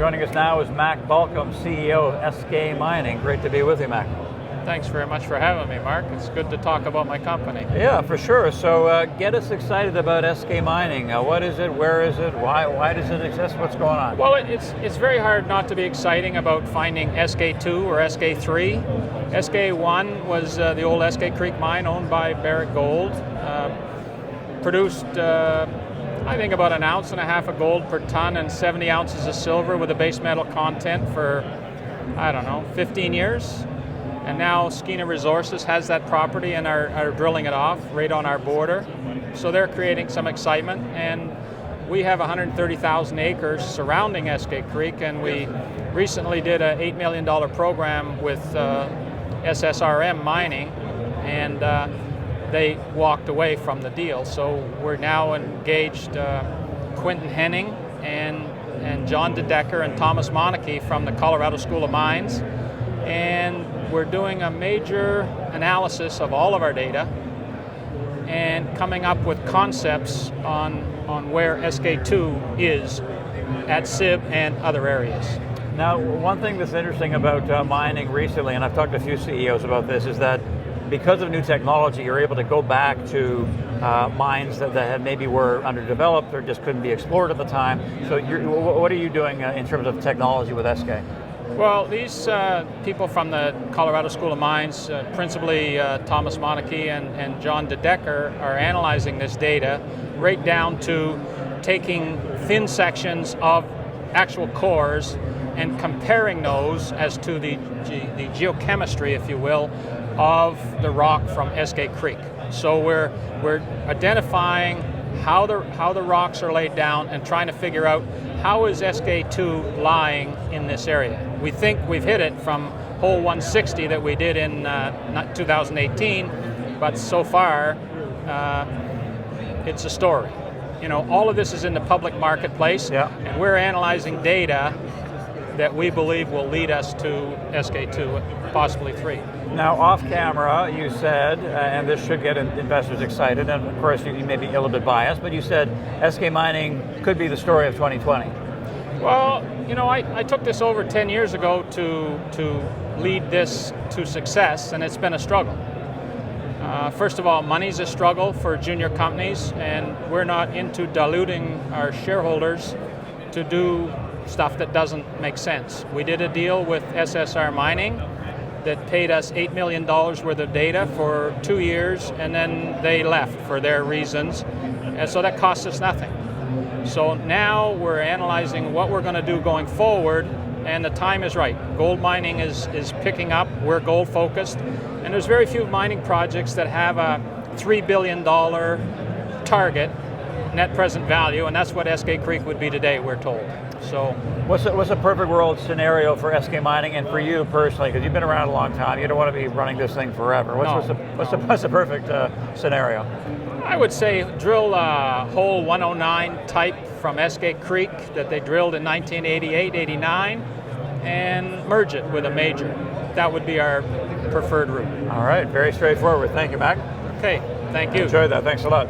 Joining us now is Mac Balkam, CEO of Eskay Mining. Great to be with you, Mac. Thanks very much for having me, Mark. It's good to talk about my company. Yeah, for sure. So get us excited about Eskay Mining. What is it? Where is it? Why does it exist? What's going on? Well, it's very hard not to be exciting about finding Eskay 2 or Eskay 3. Eskay 1 was the old Eskay Creek mine owned by VRIC Gold. Produced, I think, about 1.5 ounces of gold per ton and 70 ounces of silver with a base metal content for, I don't know, 15 years. And now Skeena Resources has that property and are drilling it off right on our border. So they're creating some excitement. And we have 130,000 acres surrounding Eskay Creek, and we recently did an $8 million program with SSRM Mining, and they walked away from the deal. So we're now engaged Quentin Henning and John DeDecker and Thomas Monarchy from the Colorado School of Mines. And we're doing a major analysis of all of our data and coming up with concepts on where Eskay 2 is at SIB and other areas. Now, one thing that's interesting about mining recently, and I've talked to a few CEOs about this, is that because of new technology, you're able to go back to mines that maybe were underdeveloped or just couldn't be explored at the time. So what are you doing in terms of technology with Eskay? Well, these people from the Colorado School of Mines, principally Thomas Monarchy and John DeDecker, are analyzing this data right down to taking thin sections of actual cores and comparing those as to the geochemistry, if you will, of the rock from Eskay Creek. So we're identifying how the rocks are laid down and trying to figure out how is Eskay 2 lying in this area. We think we've hit it from hole 160 that we did in 2018, but so far it's a story. You know, all of this is in the public marketplace, and we're analyzing data that we believe will lead us to Eskay 2, possibly 3. Now, off camera, you said, and this should get investors excited, and of course you may be a little bit biased, but you said Eskay Mining could be the story of 2020. Well, you know, I took this over 10 years ago to lead this to success, and it's been a struggle. First of all, money's a struggle for junior companies, and we're not into diluting our shareholders to do stuff that doesn't make sense. We did a deal with SSR Mining that paid us $8 million worth of data for 2 years, and then they left for their reasons, and so that cost us nothing. So now we're analyzing what we're going to do going forward, and the time is right. Gold mining is picking up. We're gold focused, and there's very few mining projects that have a $3 billion target net present value, and that's what Eskay Creek would be today, we're told. So, what's a perfect world scenario for Eskay Mining and for you personally? Because you've been around a long time. You don't want to be running this thing forever. What's the perfect scenario? I would say drill hole 109 type from Eskay Creek that they drilled in 1988, 89, and merge it with a major. That would be our preferred route. All right, very straightforward. Thank you, Mac. Okay, thank you. Enjoyed that. Thanks a lot.